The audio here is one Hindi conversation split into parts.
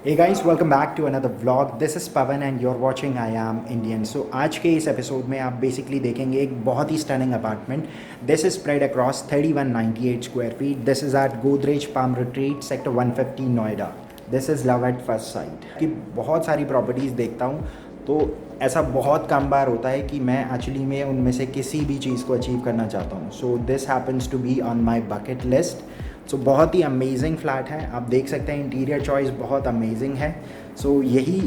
Hey guys, welcome back to another vlog. This is Pavan and you're watching I Am Indian. So आज के इस एपिसोड में आप बेसिकली देखेंगे एक बहुत ही stunning apartment. This is spread across 3198 square feet. This is at Godrej palm retreat sector 150 Noida. This is love at first sight. कि बहुत सारी प्रॉपर्टीज़ देखता हूँ तो ऐसा बहुत कम बार होता है कि मैं एक्चुअली में उनमें से किसी भी चीज़ को अचीव करना चाहता हूँ. So this happens to be on my bucket list. So बहुत ही अमेजिंग फ्लैट है. आप देख सकते हैं इंटीरियर चॉइस बहुत अमेजिंग है. सो यही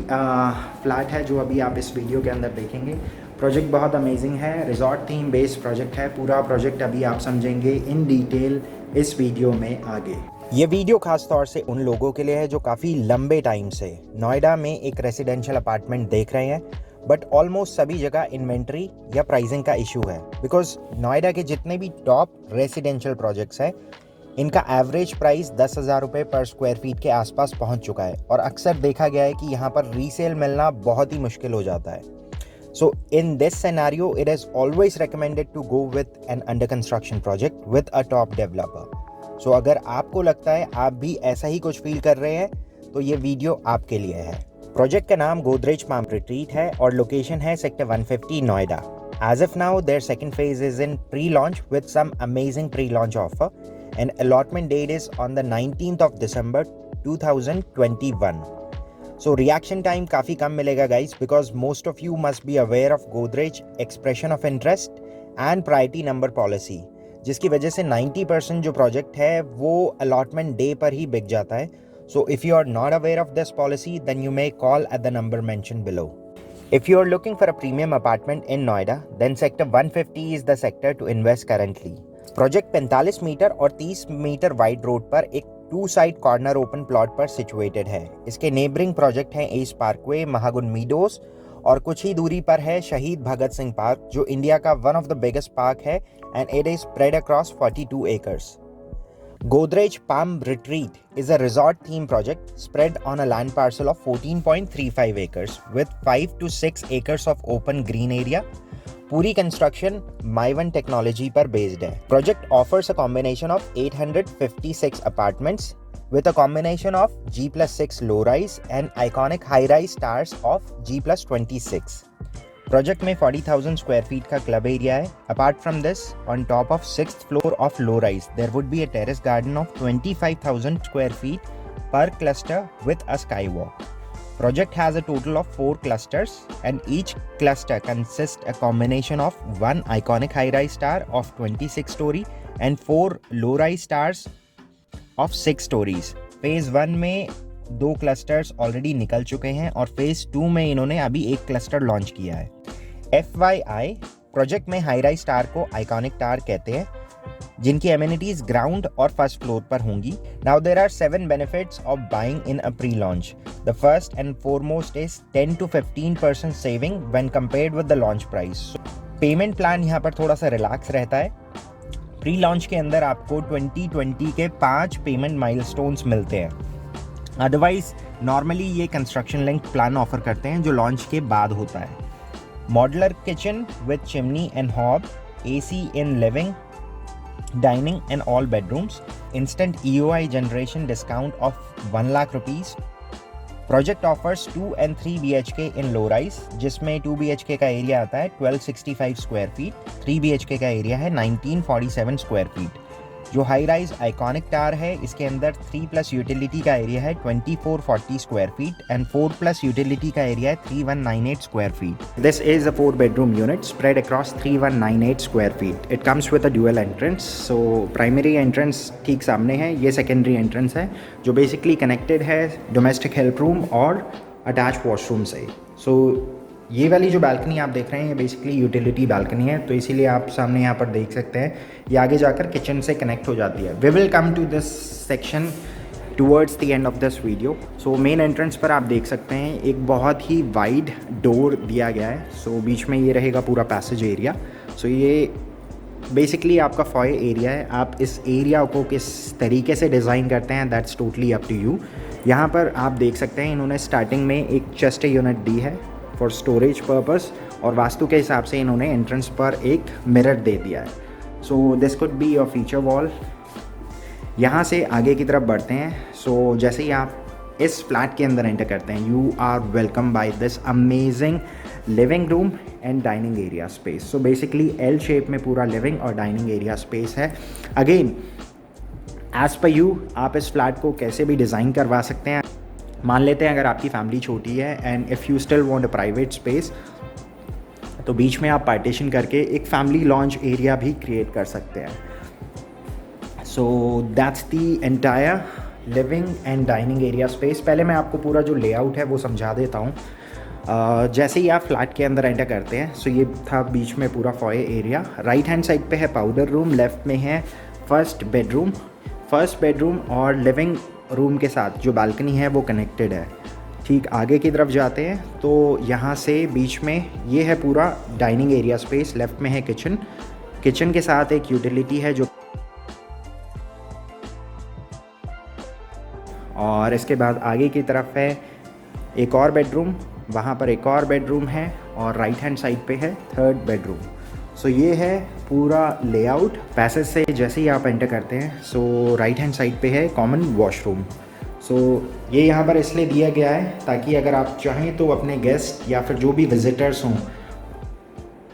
फ्लैट है जो अभी आप इस वीडियो के अंदर देखेंगे. प्रोजेक्ट बहुत अमेजिंग है. रिजॉर्ट थीम बेस्ड प्रोजेक्ट है. पूरा प्रोजेक्ट अभी आप समझेंगे इन डिटेल इस वीडियो में आगे. ये वीडियो खास तौर से उन लोगों के लिए है जो काफ़ी लंबे टाइम से नोएडा में एक रेसिडेंशियल अपार्टमेंट देख रहे हैं, बट ऑलमोस्ट सभी जगह इन्वेंट्री या प्राइसिंग का इशू है. बिकॉज नोएडा के जितने भी टॉप रेसिडेंशियल प्रोजेक्ट्स हैं इनका एवरेज प्राइस 10,000 रुपये पर स्क्वायर फीट के आसपास पहुंच चुका है और अक्सर देखा गया है कि यहाँ पर रीसेल मिलना बहुत ही मुश्किल हो जाता है. So in this scenario it is always recommended to go with an under construction project with a top developer. So अगर आपको लगता है आप भी ऐसा ही कुछ फील कर रहे हैं तो ये वीडियो आपके लिए है. प्रोजेक्ट का नाम गोदरेज पाम रिट्रीट है और लोकेशन है sector 150 Noida. As of now, their second phase is in pre-launch with some amazing pre-launch offer, and allotment date is on the 19th of December 2021. So reaction time काफ़ी कम मिलेगा guys, because most of you must be aware of Godrej expression of interest and priority number policy, जिसकी वजह से 90% जो प्रोजेक्ट है वो allotment day पर ही बिक जाता है. So if you are not aware of this policy, then you may call at the number mentioned below. If you are looking for a premium apartment in Noida, then sector 150 is the sector to invest currently. Project 45 metre और 30 मीटर वाइड रोड पर एक 2 साइड कॉर्नर ओपन प्लॉट पर सिचुएटेड है. इसके नेबरिंग प्रोजेक्ट हैं एस पार्कवे, महागुन मीडोज और कुछ ही दूरी पर है शहीद भगत सिंह पार्क जो इंडिया का one of the biggest park है and it is spread across 42 acres. Godrej Palm Retreat is a resort-themed project spread on a land parcel of 14.35 acres with 5 to 6 acres of open green area. पूरी construction My1 technology पर based है. Project offers a combination of 856 apartments with a combination of G+6 low-rise and iconic high-rise towers of G+26. Project में 40,000 स्क्वायर फीट का क्लब एरिया है. Apart from this, on top of 6th floor of low rise there would be a terrace garden of 25,000 square feet per cluster with a skywalk. Project has a total of 4 clusters and each cluster consists a combination of one iconic high-rise tower of 26 story and 4 low-rise towers of 6 stories. Phase 1 में 2 क्लस्टर्स ऑलरेडी निकल चुके हैं और फेज 2 में इन्होंने अभी एक क्लस्टर लॉन्च किया है. FYI, प्रोजेक्ट में हाई राइज टावर को आइकॉनिक टावर कहते हैं जिनकी एमिनिटीज ग्राउंड और फर्स्ट फ्लोर पर होंगी. Now there are 7 benefits of buying in a pre launch. The first and foremost is 10 to 15% saving when compared with the launch price. Payment plan यहाँ पर थोड़ा सा रिलैक्स रहता है. प्री लॉन्च के अंदर आपको 2020 के 5 पेमेंट माइलस्टोन्स मिलते हैं. अदरवाइज नॉर्मली ये कंस्ट्रक्शन लिंक प्लान ऑफर करते हैं जो लॉन्च के बाद होता है. Modular kitchen with chimney and hob, AC in living, dining and all bedrooms, instant EOI generation discount of 1 lakh rupees. Project offers 2 and 3 BHK in low rise जिसमें 2 BHK का एरिया आता है 1265 स्क्वायर फीट, 3 BHK का एरिया है 1947 स्क्वायर फीट. जो हाई राइज आइकॉनिक टावर है इसके अंदर 3+ यूटिलिटी का एरिया है 2440 स्क्वायर फीट एंड 4+ यूटिलिटी का एरिया है 3198 square feet. This is a 4 bedroom unit spread across 3198 square feet. It comes with a dual entrance. So primary entrance ठीक सामने है. ये सेकेंडरी एंट्रेंस है जो बेसिकली कनेक्टेड है डोमेस्टिक हेल्प रूम और अटैच वॉशरूम से. सो ये वाली जो बालकनी आप देख रहे हैं ये बेसिकली यूटिलिटी बालकनी है, तो इसीलिए आप सामने यहाँ पर देख सकते हैं ये आगे जाकर किचन से कनेक्ट हो जाती है. We will come to this section towards the end of this video. So main entrance पर आप देख सकते हैं एक बहुत ही वाइड डोर दिया गया है. सो बीच में ये रहेगा पूरा पैसेज एरिया. सो ये बेसिकली आपका फॉय एरिया है. आप इस एरिया को किस तरीके से डिज़ाइन करते हैं that's totally up to you. यहाँ पर आप देख सकते हैं इन्होंने स्टार्टिंग में एक चेस्ट यूनिट दी है फॉर स्टोरेज पर्पस और वास्तु के हिसाब से इन्होंने एंट्रेंस पर एक मिरर दे दिया है. So this could be your feature wall. यहाँ से आगे की तरफ बढ़ते हैं. सो जैसे ही आप इस फ्लैट के अंदर एंटर करते हैं, you are welcome by this amazing living room and dining area space. So basically L shape में पूरा लिविंग और डाइनिंग एरिया स्पेस है। अगेन एज़ पर यू, आप इस फ्लैट को कैसे भी डिज़ाइन करवा सकते हैं। मान लेते हैं अगर आपकी फैमिली छोटी है and if you still want a private space, तो बीच में आप पार्टीशन करके एक फैमिली लॉन्च एरिया भी क्रिएट कर सकते हैं। So that's the entire living and dining area space. पहले मैं आपको पूरा जो लेआउट है वो समझा देता हूँ। जैसे ही आप फ्लैट के अंदर एंटर करते हैं, सो ये था बीच में पूरा फॉये एरिया। राइट हैंड साइड पे है पाउडर रूम, लेफ़्ट में है फर्स्ट बेडरूम। फर्स्ट बेडरूम और लिविंग रूम के साथ जो बालकनी है वो कनेक्टेड है। ठीक आगे की तरफ जाते हैं तो यहाँ से बीच में ये है पूरा डाइनिंग एरिया स्पेस। लेफ़्ट में है किचन, किचन के साथ एक यूटिलिटी है जो, और इसके बाद आगे की तरफ है एक और बेडरूम, वहाँ पर एक और बेडरूम है और राइट हैंड साइड पे है थर्ड बेडरूम। सो ये है पूरा लेआउट। पैसेज से जैसे ही आप एंटर करते हैं, सो राइट हैंड साइड पे है कॉमन वॉशरूम। सो ये यहाँ पर इसलिए दिया गया है ताकि अगर आप चाहें तो अपने गेस्ट या फिर जो भी विजिटर्स हों,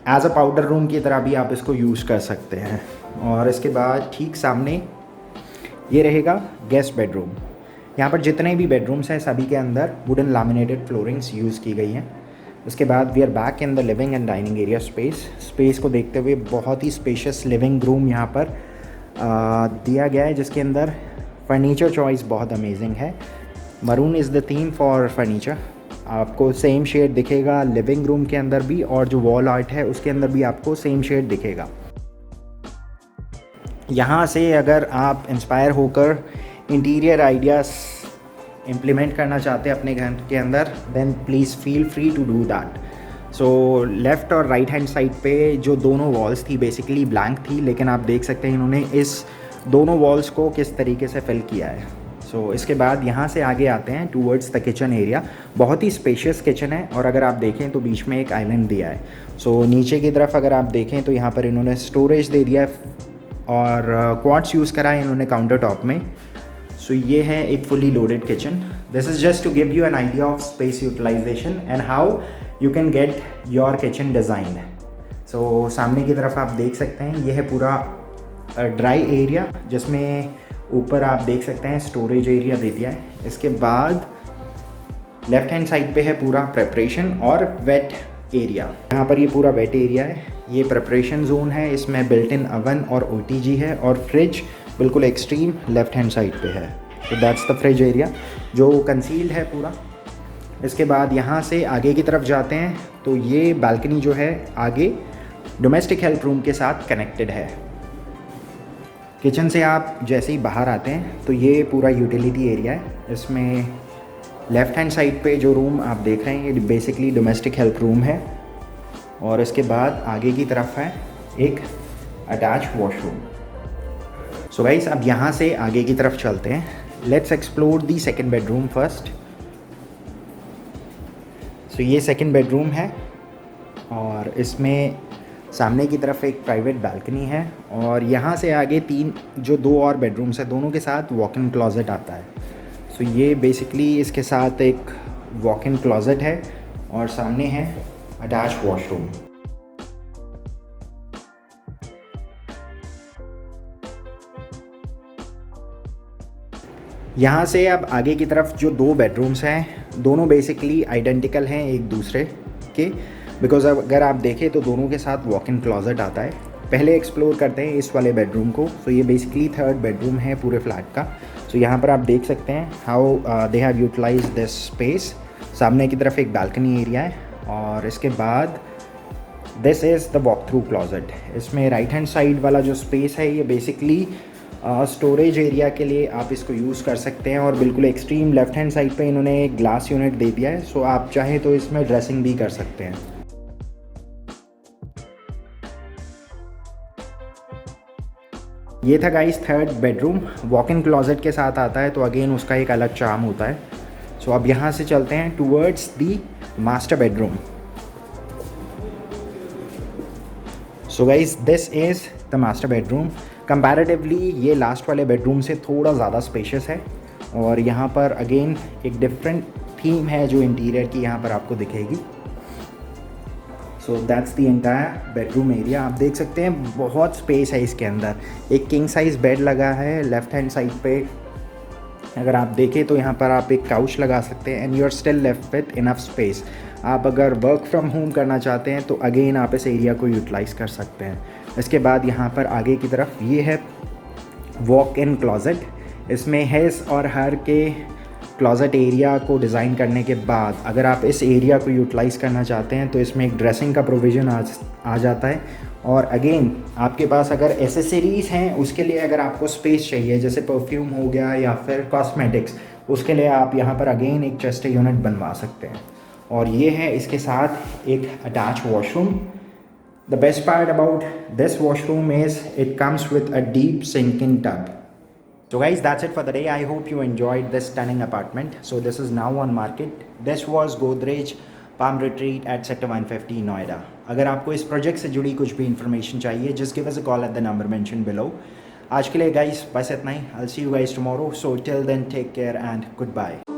एज अ पाउडर रूम की तरह भी आप इसको यूज़ कर सकते हैं। और इसके बाद ठीक सामने ये रहेगा गेस्ट बेडरूम। यहाँ पर जितने भी बेडरूम्स हैं सभी के अंदर वुडन लैमिनेटेड फ्लोरिंग्स यूज़ की गई हैं। उसके बाद we are back in the living and dining area space को देखते हुए बहुत ही स्पेशियस लिविंग रूम यहाँ पर दिया गया है, जिसके अंदर फर्नीचर चॉइस बहुत अमेजिंग है। Maroon is the theme for furniture. आपको सेम शेड दिखेगा लिविंग रूम के अंदर भी, और जो वॉल आर्ट है उसके अंदर भी आपको सेम शेड दिखेगा। यहाँ से अगर आप इंस्पायर होकर इंटीरियर आइडियाज़ इम्प्लीमेंट करना चाहते हैं अपने घर के अंदर, then please feel free to do that. So left और राइट हैंड साइड पे जो दोनों वॉल्स थी बेसिकली ब्लैंक थी, लेकिन आप देख सकते हैं इन्होंने इस दोनों वॉल्स को किस तरीके से फिल किया है। सो इसके बाद यहाँ से आगे आते हैं टूवर्ड्स द किचन एरिया। बहुत ही स्पेशियस किचन है, और अगर आप देखें तो बीच में एक आइलैंड दिया है। सो नीचे की तरफ अगर आप देखें तो यहाँ पर इन्होंने स्टोरेज दे दिया है और क्वार्ट्स यूज़ करा है इन्होंने काउंटर टॉप में। सो ये है एक fully loaded kitchen. This is just to give you an idea of space utilisation and how you can get your kitchen designed. So सामने की तरफ आप देख सकते हैं ये है पूरा ड्राई एरिया, जिसमें ऊपर आप देख सकते हैं स्टोरेज एरिया दे दिया है। इसके बाद लेफ़्ट हैंड साइड पे है पूरा प्रेपरेशन और वेट एरिया। यहाँ पर ये पूरा वेट एरिया है, ये प्रेपरेशन जोन है। इसमें बिल्ट इन अवन और OTG है, और फ्रिज बिल्कुल एक्सट्रीम लेफ़्ट हैंड साइड पे है। तो दैट्स द फ्रिज एरिया जो कंसील्ड है पूरा। इसके बाद यहाँ से आगे की तरफ जाते हैं तो ये बालकनी जो है आगे डोमेस्टिक हेल्प रूम के साथ कनेक्टेड है। किचन से आप जैसे ही बाहर आते हैं तो ये पूरा यूटिलिटी एरिया है। इसमें लेफ़्ट हैंड साइड पे जो रूम आप देख रहे हैं ये बेसिकली डोमेस्टिक हेल्प रूम है, और इसके बाद आगे की तरफ है एक अटैच वॉशरूम। सो गाइस अब यहाँ से आगे की तरफ चलते हैं। Let's explore the second bedroom first. So ये सेकेंड बेडरूम है, और इसमें सामने की तरफ एक प्राइवेट बालकनी है, और यहाँ से आगे दो और बेडरूम्स हैं, दोनों के साथ वॉक इन क्लोजेट आता है। सो ये बेसिकली इसके साथ एक वॉक इन क्लोजेट है, और सामने है अटैच वॉशरूम। यहाँ से अब आगे की तरफ जो दो बेडरूम्स हैं दोनों बेसिकली आइडेंटिकल हैं एक दूसरे के, बिकॉज अगर आप देखें तो दोनों के साथ वॉक इन क्लोजेट आता है। पहले एक्सप्लोर करते हैं इस वाले बेडरूम को। सो ये बेसिकली थर्ड बेडरूम है पूरे फ्लैट का। सो यहाँ पर आप देख सकते हैं how they have utilize this space. सामने की तरफ एक बालकनी एरिया है, और इसके बाद this is the walk through closet. इसमें राइट हैंड साइड वाला जो स्पेस है ये बेसिकली स्टोरेज एरिया के लिए आप इसको यूज़ कर सकते हैं, और बिल्कुल एक्सट्रीम लेफ़्ट हैंड साइड पे इन्होंने एक ग्लास यूनिट दे दिया है। सो आप चाहें तो इसमें ड्रेसिंग भी कर सकते हैं। ये था guys third bedroom, walk in closet के साथ आता है, तो अगेन उसका एक अलग चार्म होता है। सो अब यहाँ से चलते हैं towards the master bedroom. So guys this is the master bedroom. Comparatively ये लास्ट वाले बेडरूम से थोड़ा ज़्यादा स्पेशियस है, और यहाँ पर अगेन एक डिफरेंट थीम है जो इंटीरियर की यहाँ पर आपको दिखेगी। So that's the entire bedroom area. आप देख सकते हैं बहुत स्पेस है इसके अंदर। एक किंग साइज़ बेड लगा है लेफ़्ट हैंड साइड पे। अगर आप देखें तो यहाँ पर आप एक काउच लगा सकते हैं and you are still left with enough space. आप अगर वर्क फ्रॉम होम करना चाहते हैं तो अगेन आप इस एरिया को यूटिलाइज़ कर सकते हैं। इसके बाद यहाँ पर आगे की तरफ ये है वॉक इन क्लोज़ेट। इसमें हिस और हर के क्लोज़ेट एरिया को डिज़ाइन करने के बाद अगर आप इस एरिया को यूटिलाइज़ करना चाहते हैं तो इसमें एक ड्रेसिंग का प्रोविज़न आ जाता है। और अगेन आपके पास अगर एसेसरीज़ हैं उसके लिए अगर आपको स्पेस चाहिए जैसे परफ्यूम हो गया या फिर कॉस्मेटिक्स, उसके लिए आप यहाँ पर अगेन एक चेस्ट यूनिट बनवा सकते हैं। और ये है इसके साथ एक attach washroom. The best part about this washroom is it comes with a deep sinking tub. So guys, that's it for the day. I hope you enjoyed this stunning apartment. So this is now on market. This was Godrej Palm Retreat at Sector 150 Noida. अगर आपको इस प्रोजेक्ट से जुड़ी कुछ भी इन्फॉर्मेशन चाहिए, just give us a call at the number mentioned below. आज के लिए guys बस इतना ही. I'll see you guys tomorrow. So till then, take care and goodbye.